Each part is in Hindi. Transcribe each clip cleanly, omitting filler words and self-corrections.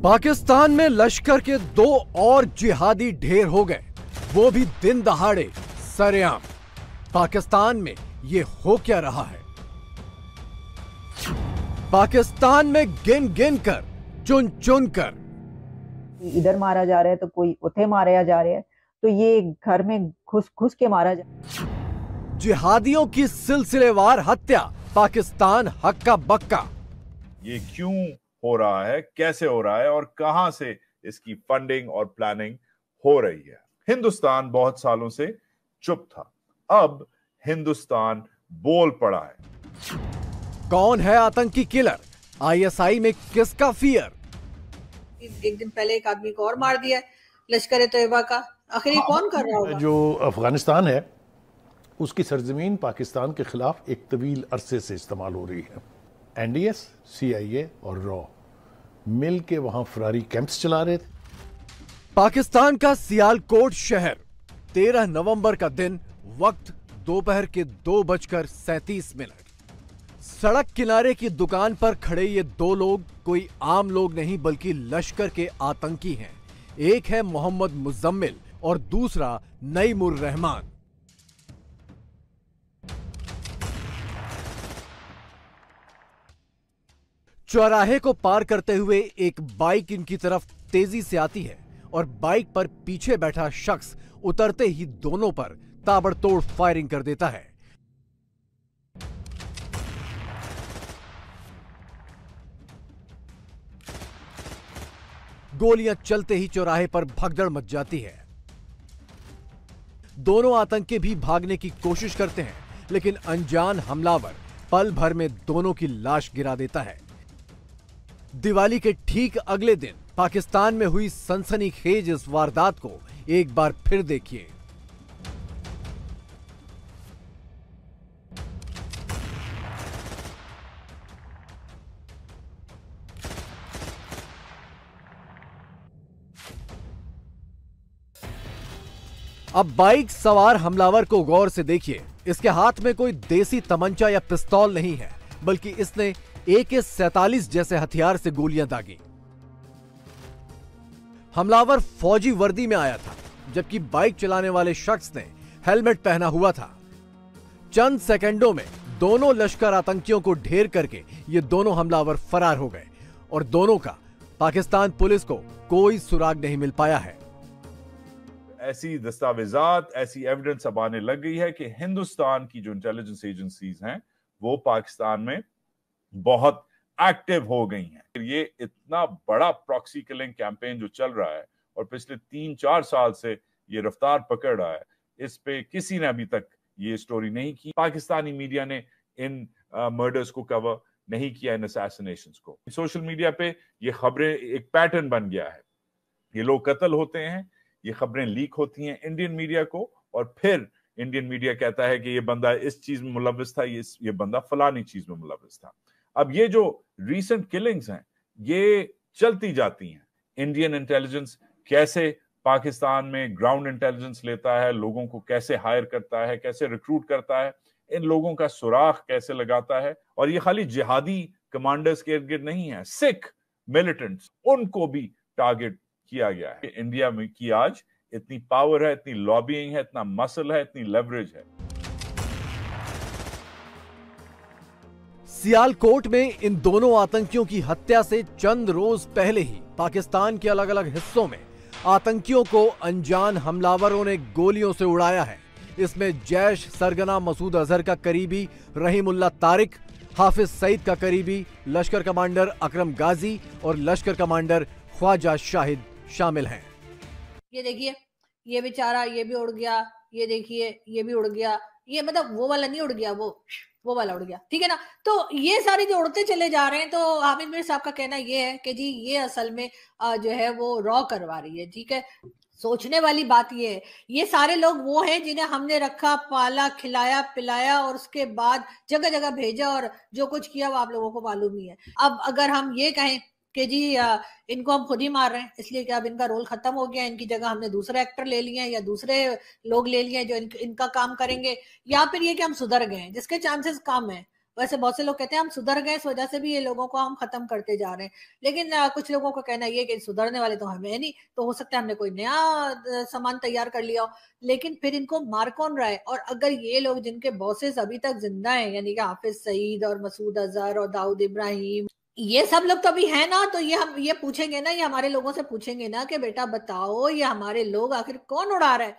पाकिस्तान में लश्कर के 2 और जिहादी ढेर हो गए, वो भी दिन दहाड़े सरेआम। पाकिस्तान में ये हो क्या रहा है? पाकिस्तान में गिन गिन कर, चुन चुन कर, इधर मारा जा रहा है तो कोई उथे मारा जा रहा है, तो ये घर में घुस घुस के मारा जा। जिहादियों की सिलसिलेवार हत्या, पाकिस्तान हक्का बक्का। ये क्यों हो रहा है, कैसे हो रहा है और कहां से इसकी फंडिंग और प्लानिंग हो रही है? हिंदुस्तान बहुत सालों से चुप था, अब हिंदुस्तान बोल पड़ा है। कौन है आतंकी किलर? आईएसआई में किसका फियर? एक दिन पहले एक आदमी को और मार दिया है लश्कर तैयबा का। आखिर ये कौन कर रहा होगा? जो अफगानिस्तान है उसकी सरजमीन पाकिस्तान के खिलाफ एक तवील अरसे से इस्तेमाल हो रही है। एनडीएस, सीआईए और रॉ मिल के वहां फरारी कैंप्स चला रहे थे। पाकिस्तान का सियालकोट शहर, 13 नवंबर का दिन, वक्त दोपहर के 2:37। सड़क किनारे की दुकान पर खड़े ये 2 लोग कोई आम लोग नहीं बल्कि लश्कर के आतंकी हैं। एक है मोहम्मद मुजम्मिल और दूसरा नईमुर रहमान। चौराहे को पार करते हुए एक बाइक इनकी तरफ तेजी से आती है और बाइक पर पीछे बैठा शख्स उतरते ही दोनों पर ताबड़तोड़ फायरिंग कर देता है। गोलियां चलते ही चौराहे पर भगदड़ मच जाती है। दोनों आतंकी भी भागने की कोशिश करते हैं, लेकिन अनजान हमलावर पल भर में दोनों की लाश गिरा देता है। दिवाली के ठीक अगले दिन पाकिस्तान में हुई सनसनीखेज इस वारदात को एक बार फिर देखिए। अब बाइक सवार हमलावर को गौर से देखिए। इसके हाथ में कोई देसी तमंचा या पिस्तौल नहीं है, बल्कि इसने AK-47 जैसे हथियार से गोलियां दागी। हमलावर फौजी वर्दी में आया था, जबकि बाइक चलाने वाले शख्स ने हेलमेट पहना हुआ था। चंद सेकंडों में दोनों लश्कर आतंकियों को ढेर करके ये दोनों हमलावर फरार हो गए और दोनों का पाकिस्तान पुलिस को कोई सुराग नहीं मिल पाया है। ऐसी दस्तावेजात, ऐसी एविडेंस अब आने लग गई है कि हिंदुस्तान की जो इंटेलिजेंस एजेंसीज हैं वो पाकिस्तान में बहुत एक्टिव हो गई हैं। ये इतना बड़ा प्रॉक्सी किलिंग कैंपेन जो चल रहा है और पिछले 3-4 साल से ये रफ्तार पकड़ रहा है, इस पे किसी ने अभी तक ये स्टोरी नहीं की। पाकिस्तानी मीडिया ने इन मर्डर्स को कवर नहीं किया, इन असैसिनेशंस को। सोशल मीडिया पे ये खबरें एक पैटर्न बन गया है। ये लोग कत्ल होते हैं, ये खबरें लीक होती हैं इंडियन मीडिया को, और फिर इंडियन मीडिया कहता है कि ये बंदा इस चीज में मुलव्विस था, ये बंदा फलानी चीज में मुलव्विस था। अब ये जो रीसेंट किलिंग्स हैं ये चलती जाती हैं। इंडियन इंटेलिजेंस कैसे पाकिस्तान में ग्राउंड इंटेलिजेंस लेता है, लोगों को कैसे हायर करता है, कैसे रिक्रूट करता है, इन लोगों का सुराग कैसे लगाता है। और ये खाली जिहादी कमांडर्स के इर्द गिर्द नहीं है, सिख मिलिटेंट्स, उनको भी टारगेट किया गया है। इंडिया में की आज इतनी पावर है, इतनी लॉबिंग है, इतना मसल है, इतनी लेवरेज है। सियालकोट में इन दोनों आतंकियों की हत्या से चंद रोज पहले ही पाकिस्तान के अलग अलग हिस्सों में आतंकियों को अनजान हमलावरों ने गोलियों से उड़ाया है। इसमें जैश सरगना मसूद अजहर का करीबी रहीमुल्लाह तारिक, हाफिज सईद का करीबी लश्कर कमांडर अकरम गाजी और लश्कर कमांडर ख्वाजा शाहिद शामिल हैं। ये देखिए, ये बेचारा ये भी उड़ गया, ये देखिए ये भी उड़ गया। ये मतलब वो वाला नहीं उड़ गया, वो वाला उड़ गया, ठीक है ना। तो ये सारे जो उड़ते चले जा रहे हैं, तो हामिद मीर साहब का कहना ये है कि जी ये असल में जो है वो रॉ करवा रही है, ठीक है। सोचने वाली बात ये है, ये सारे लोग वो हैं जिन्हें हमने रखा, पाला, खिलाया, पिलाया और उसके बाद जगह जगह भेजा और जो कुछ किया वो आप लोगों को मालूम ही है। अब अगर हम ये कहें कि जी इनको हम खुद ही मार रहे हैं इसलिए कि अब इनका रोल खत्म हो गया, इनकी जगह हमने दूसरे एक्टर ले लिए हैं या दूसरे लोग ले लिए हैं जो इनका काम करेंगे, या फिर ये कि हम सुधर गए हैं, जिसके चांसेस कम है। वैसे बहुत से लोग कहते हैं हम सुधर गए, इस वजह से भी ये लोगों को हम खत्म करते जा रहे हैं। लेकिन कुछ लोगों का कहना ये कि सुधरने वाले तो हमें नहीं, तो हो सकता है हमने कोई नया सामान तैयार कर लिया हो। लेकिन फिर इनको मार कौन रहा है? और अगर ये लोग जिनके बॉसेस अभी तक जिंदा हैं, यानी कि हाफिज सईद और मसूद अजहर और दाऊद इब्राहिम, ये सब लोग तो अभी है ना, तो ये पूछेंगे ना, ये हमारे लोगों से पूछेंगे ना कि बेटा बताओ ये हमारे लोग आखिर कौन उड़ा रहा है।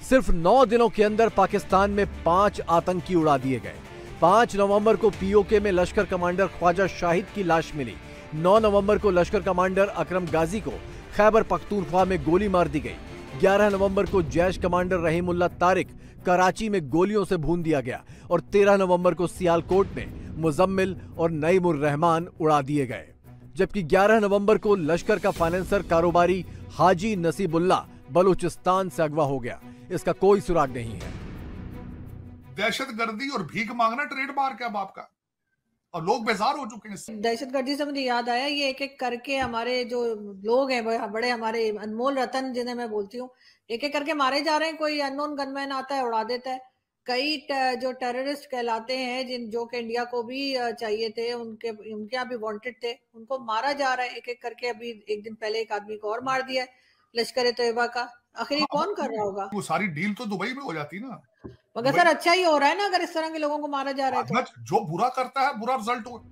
सिर्फ 9 दिनों के अंदर पाकिस्तान में 5 आतंकी उड़ा दिए गए। 5 नवंबर को पीओके में लश्कर कमांडर ख्वाजा शाहिद की लाश मिली। 9 नवंबर को लश्कर कमांडर अकरम गाजी को खैबर पख्तूनख्वा में गोली मार दी गई। 11 नवंबर को जैश कमांडर रहीमुल्लाह तारिक कराची में गोलियों से भून दिया गया और 13 नवंबर को सियालकोट में मुजम्मिल और नईमुर रहमान उड़ा दिए गए। जबकि 11 नवंबर को लश्कर का फाइनेंसर कारोबारी हाजी नसीबुल्लाह बलूचिस्तान से अगवा हो गया। इसका कोई सुराग नहीं है। दहशतगर्दी और भीख मांगना ट्रेडमार्क है अब आपका, और लोग बेजार हो चुके हैं। दहशतगर्दी से मुझे याद आया, ये एक एक करके हमारे जो लोग हैं, बड़े हमारे अनमोल रतन जिन्हें मैं बोलती हूँ, एक एक करके मारे जा रहे हैं। कोई अननोन गनमैन आता है, उड़ा देता है। कई जो टेररिस्ट कहलाते हैं, जो कि इंडिया को भी चाहिए थे, उनके यहाँ भी वांटेड थे, उनको मारा जा रहा है एक एक करके। अभी एक दिन पहले एक आदमी को और मार दिया है लश्कर तैयबा का। आखिर ये कौन कर रहा होगा? वो सारी डील तो दुबई में हो जाती ना। मगर सर अच्छा ही हो रहा है ना, अगर इस तरह के लोगों को मारा जा रहा है तो। जो बुरा करता है बुरा रिजल्ट हो।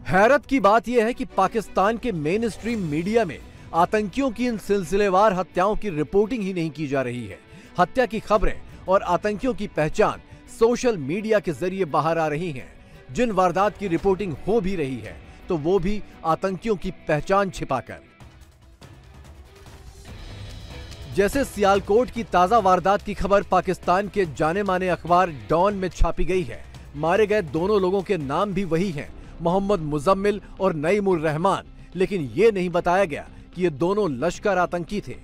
हैरत की बात यह है कि पाकिस्तान के मेन स्ट्रीम मीडिया में आतंकियों की इन सिलसिलेवार हत्याओं की रिपोर्टिंग ही नहीं की जा रही है। हत्या की खबरें और आतंकियों की पहचान सोशल मीडिया के जरिए बाहर आ रही हैं। जिन वारदात की रिपोर्टिंग हो भी रही है तो वो भी आतंकियों की पहचान छिपाकर। जैसे सियालकोट की ताजा वारदात की खबर पाकिस्तान के जाने माने अखबार डॉन में छापी गई है। मारे गए दोनों लोगों के नाम भी वही हैं, मोहम्मद मुजम्मिल और नईमुर रहमान। लेकिन ये नहीं बताया गया कि ये दोनों लश्कर आतंकी थे।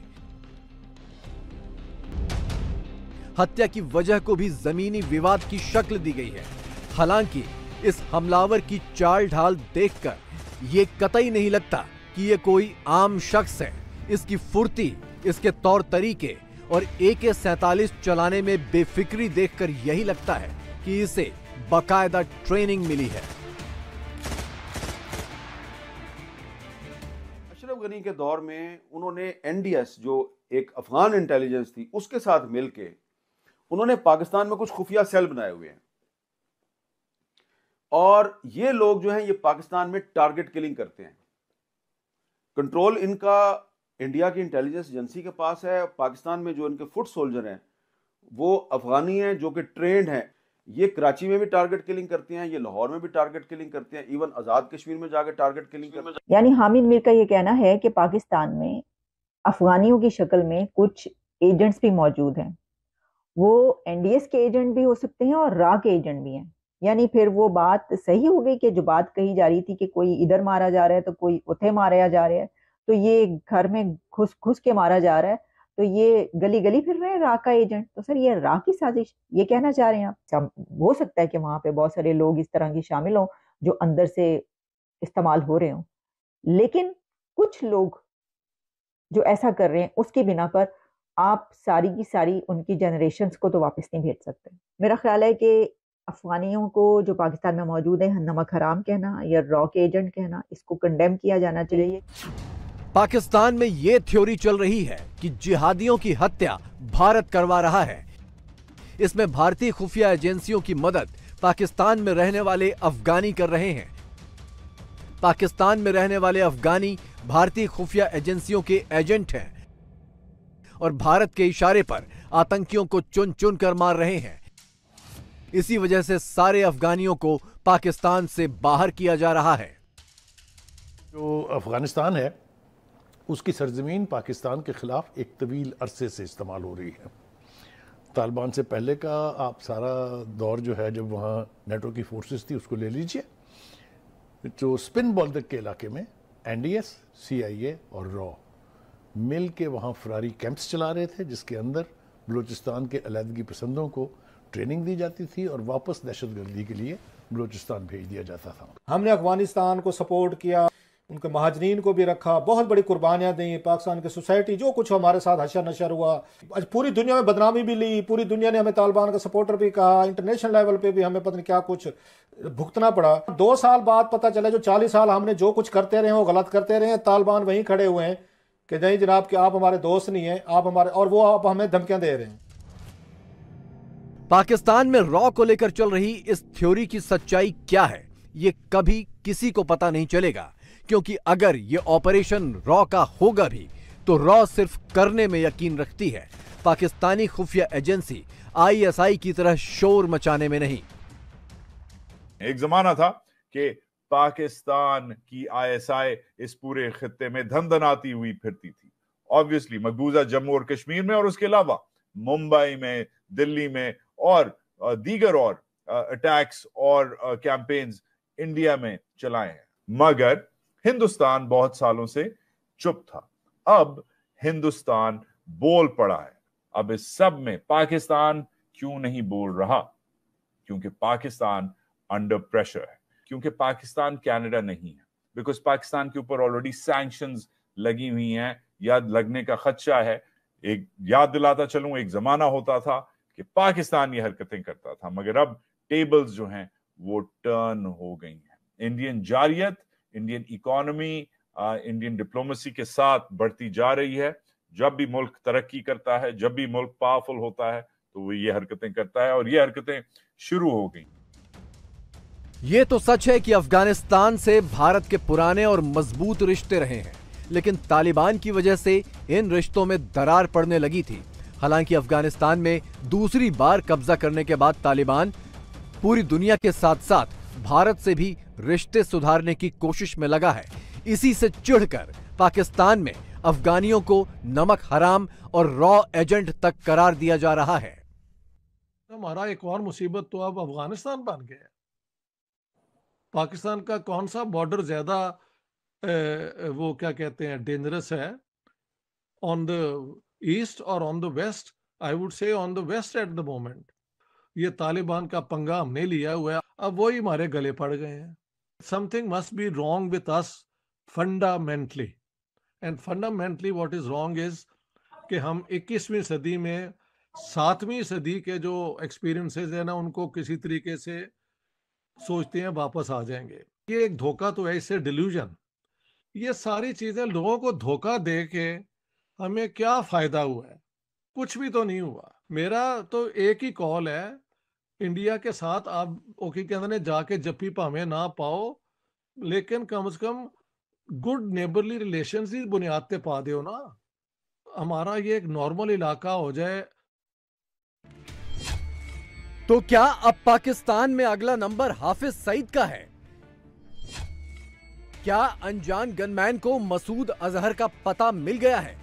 हत्या की वजह को भी जमीनी विवाद की शक्ल दी गई है। हालांकि इस हमलावर की चाल ढाल देखकर ये कतई नहीं लगता कि ये कोई आम शख्स है। इसकी फुर्ती, इसके तौर तरीके और AK-47 चलाने में बेफिक्री देखकर यही लगता है कि इसे बाकायदा ट्रेनिंग मिली है। अशरफ गनी के दौर में उन्होंने NDS, जो एक अफगान इंटेलिजेंस थी, उसके साथ मिलके उन्होंने पाकिस्तान में कुछ खुफिया सेल बनाए हुए हैं। और ये लोग जो हैं ये पाकिस्तान में टारगेट किलिंग करते हैं। कंट्रोल इनका इंडिया की इंटेलिजेंस एजेंसी के पास है। पाकिस्तान में जो इनके फुट सोल्जर हैं वो अफगानी हैं जो कि ट्रेंड हैं। ये कराची में भी टारगेट किलिंग करते हैं, ये लाहौर में भी टारगेट किलिंग करते हैं, इवन आजाद कश्मीर में जाकर टारगेट किलिंग करते हैं। यानी हामिद मीर का ये कहना है कि पाकिस्तान में अफगानियों की शक्ल में कुछ एजेंट्स भी मौजूद हैं। वो NDS के एजेंट भी हो सकते हैं और रा के एजेंट भी हैं। यानी फिर वो बात सही हो गई कि जो बात कही जा रही थी कि कोई इधर मारा जा रहा है तो कोई उधर मारा जा रहा है, तो ये घर में घुस के मारा जा रहा है, तो ये गली गली फिर रहे हैं रा का एजेंट। तो सर ये रा की साजिश, ये कहना चाह रहे हैं आप? हो सकता है कि वहां पे बहुत सारे लोग इस तरह की शामिल हों जो अंदर से इस्तेमाल हो रहे हों, लेकिन कुछ लोग जो ऐसा कर रहे हैं उसकी बिना पर आप सारी की सारी उनकी जनरेशन्स को तो वापस नहीं भेज सकते। मेरा ख्याल है कि अफगानियों को जो पाकिस्तान में मौजूद है नमक हराम कहना या रॉ के एजेंट कहना, इसको कंडेम किया जाना चाहिए। पाकिस्तान में ये थ्योरी चल रही है कि जिहादियों की हत्या भारत करवा रहा है। इसमें भारतीय खुफिया एजेंसियों की मदद पाकिस्तान में रहने वाले अफगानी कर रहे हैं। पाकिस्तान में रहने वाले अफगानी भारतीय खुफिया एजेंसियों के एजेंट हैं और भारत के इशारे पर आतंकियों को चुन चुन कर मार रहे हैं। इसी वजह से सारे अफगानियों को पाकिस्तान से बाहर किया जा रहा है। जो अफगानिस्तान है उसकी सरजमीन पाकिस्तान के खिलाफ एक तवील अरसे से इस्तेमाल हो रही है। तालिबान से पहले का आप सारा दौर जो है जब वहाँ नेटो की फोर्सेस थी उसको ले लीजिए। जो स्पिन बॉल्दक के इलाके में NDS, CIA और रॉ मिल के वहाँ फरारी कैंप्स चला रहे थे, जिसके अंदर बलूचिस्तान के अलहदगी पसंदों को ट्रेनिंग दी जाती थी और वापस दहशतगर्दी के लिए बलूचिस्तान भेज दिया जाता था। हमने अफगानिस्तान को सपोर्ट किया, उनके महाजनीन को भी रखा, बहुत बड़ी कुर्बानियां दी, पाकिस्तान की सोसाइटी जो कुछ हमारे साथ हशर नशर हुआ, आज पूरी दुनिया में बदनामी भी ली, पूरी दुनिया ने हमें तालिबान का सपोर्टर भी कहा, इंटरनेशनल लेवल पे भी हमें पता नहीं क्या कुछ भुगतना पड़ा। 2 साल बाद पता चला जो 40 साल हमने जो कुछ करते रहे वो गलत करते रहे, तालिबान वहीं खड़े हुए हैं कि नहीं जनाब कि आप हमारे दोस्त नहीं हैं, आप हमारे, और वो आप हमें धमकियां दे रहे हैं। पाकिस्तान में रॉ को लेकर चल रही इस थ्योरी की सच्चाई क्या है, ये कभी किसी को पता नहीं चलेगा, क्योंकि अगर ये ऑपरेशन रॉ का होगा भी तो रॉ सिर्फ करने में यकीन रखती है, पाकिस्तानी खुफिया एजेंसी आईएसआई की तरह शोर मचाने में नहीं। एक जमाना था कि पाकिस्तान की आईएसआई इस पूरे खित्ते में धमधनाती हुई फिरती थी। ऑब्वियसली मकबूजा जम्मू और कश्मीर में और उसके अलावा मुंबई में, दिल्ली में और दीगर और अटैक्स और कैंपेन्स इंडिया में चलाए हैं, मगर हिंदुस्तान बहुत सालों से चुप था। अब हिंदुस्तान बोल पड़ा है। अब इस सब में पाकिस्तान क्यों नहीं बोल रहा? क्योंकि पाकिस्तान अंडर प्रेशर है, क्योंकि पाकिस्तान कनाडा नहीं है, बिकॉज पाकिस्तान के ऊपर ऑलरेडी सैंक्शंस लगी हुई हैं या लगने का खदशा है। एक याद दिलाता चलूं, एक जमाना होता था कि पाकिस्तान ये हरकतें करता था, मगर अब टेबल्स जो हैं वो टर्न हो गई हैं। इंडियन जारियत, इंडियन इकोनॉमी, इंडियन डिप्लोमेसी के साथ बढ़ती जा रही है। जब भी मुल्क तरक्की करता है, जब भी मुल्क पावरफुल होता है, तो वो ये हरकतें करता है और ये हरकतें शुरू हो गई। ये तो सच है कि अफगानिस्तान से भारत के पुराने और मजबूत रिश्ते रहे हैं, लेकिन तालिबान की वजह से इन रिश्तों में दरार पड़ने लगी थी। हालांकि अफगानिस्तान में दूसरी बार कब्जा करने के बाद तालिबान पूरी दुनिया के साथ साथ भारत से भी रिश्ते सुधारने की कोशिश में लगा है। इसी से चिढ़कर पाकिस्तान में अफगानियों को नमक हराम और रॉ एजेंट तक करार दिया जा रहा है। हमारा एक और मुसीबत तो अब अफगानिस्तान बन गया। पाकिस्तान का कौन सा बॉर्डर ज्यादा वो क्या कहते हैं डेंजरस है, ऑन द ईस्ट और on the west? I would say on the west at the moment. ये तालिबान का पंगा हमने लिया हुआ है, अब वही हमारे गले पड़ गए हैं। Something must be wrong with us fundamentally, and fundamentally what is wrong is कि हम 21वीं सदी में 7वीं सदी के जो एक्सपीरियंसेस है ना, उनको किसी तरीके से सोचते हैं वापस आ जाएंगे। ये एक धोखा तो है, इससे डिल्यूजन। ये सारी चीजें लोगों को धोखा दे के हमें क्या फायदा हुआ है? कुछ भी तो नहीं हुआ। मेरा तो एक ही कॉल है, इंडिया के साथ आप ओके कहते हैं जाके जप्पी भावे ना पाओ, लेकिन कम से कम गुड नेबरली रिलेशंस की बुनियाद पे पा दो ना। हमारा ये एक नॉर्मल इलाका हो जाए। तो क्या अब पाकिस्तान में अगला नंबर हाफिज सईद का है? क्या अनजान गनमैन को मसूद अजहर का पता मिल गया है?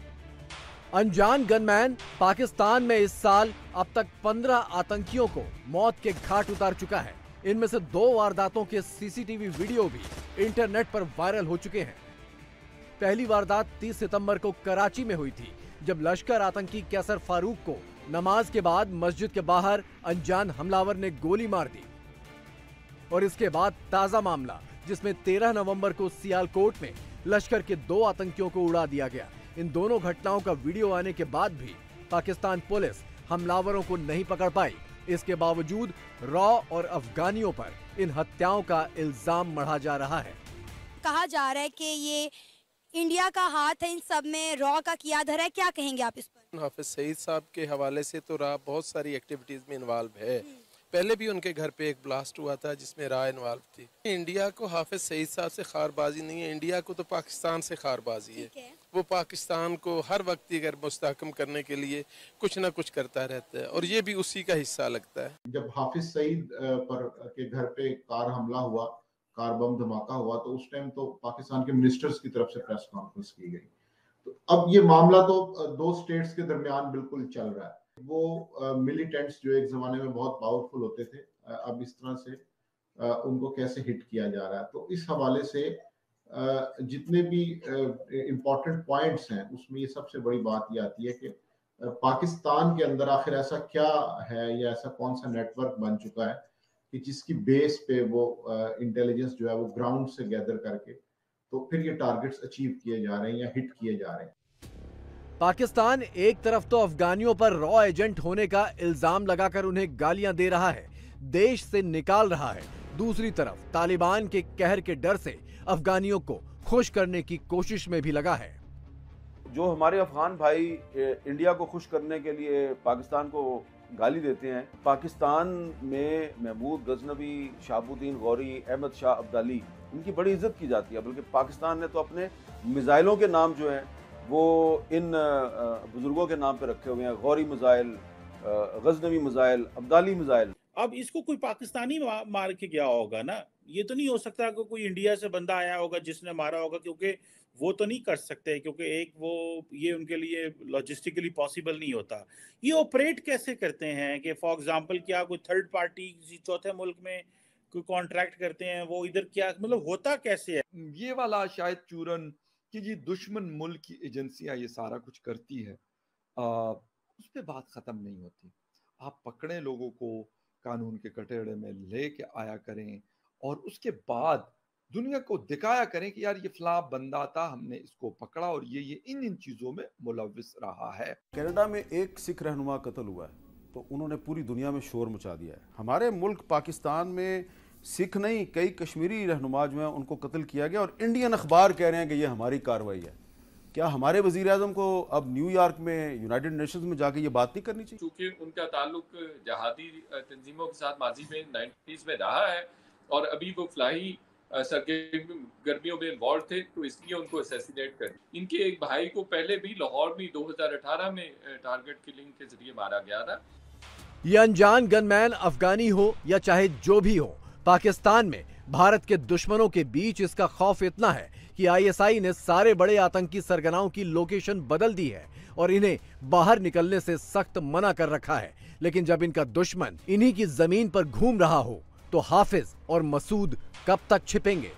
अनजान गनमैन पाकिस्तान में इस साल अब तक 15 आतंकियों को मौत के घाट उतार चुका है। इनमें से 2 वारदातों के सीसीटीवी वीडियो भी इंटरनेट पर वायरल हो चुके हैं। पहली वारदात 30 सितंबर को कराची में हुई थी, जब लश्कर आतंकी कैसर फारूक को नमाज के बाद मस्जिद के बाहर अनजान हमलावर ने गोली मार दी। और इसके बाद ताजा मामला, जिसमें 13 नवंबर को सियालकोट में लश्कर के 2 आतंकियों को उड़ा दिया गया। इन दोनों घटनाओं का वीडियो आने के बाद भी पाकिस्तान पुलिस हमलावरों को नहीं पकड़ पाई। इसके बावजूद रॉ और अफगानियों पर इन हत्याओं का इल्जाम मढ़ा जा रहा है। कहा जा रहा है कि ये इंडिया का हाथ है इन सब में, रॉ का किया धरा है, क्या कहेंगे आप इस पर? हाफिज सईद साहब के हवाले से तो रॉ बहुत सारी एक्टिविटीज में इन्वॉल्व है। पहले भी उनके घर पे एक ब्लास्ट हुआ था जिसमें रॉ इन्वॉल्व थी। इंडिया को हाफिज सईद साहब से खारबाजी नहीं है, इंडिया को तो पाकिस्तान से खारबाजी है। वो पाकिस्तान को हर वक्त अगर मुस्तहकम करने के लिए कुछ ना कुछ करता रहता है और ये भी उसी का हिस्सा लगता है। जब हाफिज सईद पर के घर पे कार हमला हुआ, कार बम धमाका हुआ, तो उस टाइम तो पाकिस्तान के मिनिस्टर्स की तरफ से प्रेस कॉन्फ्रेंस की गई। तो अब ये मामला तो 2 स्टेट्स के दरमियान बिल्कुल चल रहा है। वो मिलिटेंट्स जो एक जमाने में बहुत पावरफुल होते थे, अब इस तरह से उनको कैसे हिट किया जा रहा है। तो इस हवाले से जितने भी इम्पोर्टेंट पॉइंट्स हैं, उसमें ये सबसे बड़ी बात ये आती है कि पाकिस्तान के अंदर आखिर ऐसा क्या है या ऐसा कौन सा नेटवर्क बन चुका है कि जिसकी बेस पे वो इंटेलिजेंस जो है वो ग्राउंड से गैदर करके तो फिर ये टारगेट्स अचीव किए जा रहे हैं या हिट किए जा रहे हैं। पाकिस्तान एक तरफ तो अफगानियों पर रॉ एजेंट होने का इल्जाम लगाकर उन्हें गालियां दे रहा है, देश से निकाल रहा है, दूसरी तरफ तालिबान के कहर के डर से अफगानियों को खुश करने की कोशिश में भी लगा है। जो हमारे अफगान भाई इंडिया को खुश करने के लिए पाकिस्तान को गाली देते हैं, पाकिस्तान में महमूद गजनवी, शहाबुद्दीन गौरी, अहमद शाह अब्दाली, इनकी बड़ी इज्जत की जाती है। बल्कि पाकिस्तान ने तो अपने मिसाइलों के नाम जो हैं वो इन बुजुर्गों के नाम पे रखे हुए हैं, Gauri missile, Ghaznavi missile, Abdali missile. अब इसको कोई पाकिस्तानी मार के गया होगा ना, ये तो नहीं हो सकता कि कोई इंडिया से बंदा आया होगा जिसने मारा होगा, क्योंकि वो तो नहीं कर सकते, क्योंकि एक वो ये उनके लिए लॉजिस्टिकली पॉसिबल नहीं होता। ये ऑपरेट कैसे करते हैं कि फॉर एग्जांपल क्या कोई थर्ड पार्टी किसी चौथे मुल्क में कोई कॉन्ट्रैक्ट करते हैं, वो इधर क्या मतलब होता कैसे है? ये वाला शायद चूरन कि जी दुश्मन मुल्क की एजेंसियां ये सारा कुछ करती है, उस पर बात खत्म नहीं होती। आप पकड़े लोगों को कानून के कटोरे में लेके आया करें और उसके बाद दुनिया को दिखाया करें कि यार ये फला बंदा था, हमने इसको पकड़ा और ये इन चीजों में मुलविस रहा है। कनाडा में एक सिख रहनुमा कत्ल हुआ है तो उन्होंने पूरी दुनिया में शोर मचा दिया है। हमारे मुल्क पाकिस्तान में सिख नहीं, कई कश्मीरी रहनुमा जो हैं उनको कत्ल किया गया और इंडियन अखबार कह रहे हैं कि ये हमारी कार्रवाई है। क्या हमारे वजीर आजम को अब न्यूयॉर्क में यूनाइटेड नेशंस में जाके ये बात नहीं करनी चाहिए? क्योंकि उनका ताल्लुक जहादी तंजीमों के साथ माजी में 90s में रहा है और अभी वो फलाही सरगर्मियों में इन्वॉल्व थे, तो इसलिए उनको असैसिनेट कर। इनके एक भाई को पहले भी लाहौर में 2018 में टारगेट किलिंग के जरिए मारा गया था। ये अनजान गनमैन अफगानी हो या चाहे जो भी हो, पाकिस्तान में भारत के दुश्मनों के बीच इसका खौफ इतना है कि आईएसआई ने सारे बड़े आतंकी सरगनाओं की लोकेशन बदल दी है और इन्हें बाहर निकलने से सख्त मना कर रखा है। लेकिन जब इनका दुश्मन इन्हीं की जमीन पर घूम रहा हो तो हाफिज और मसूद कब तक छिपेंगे?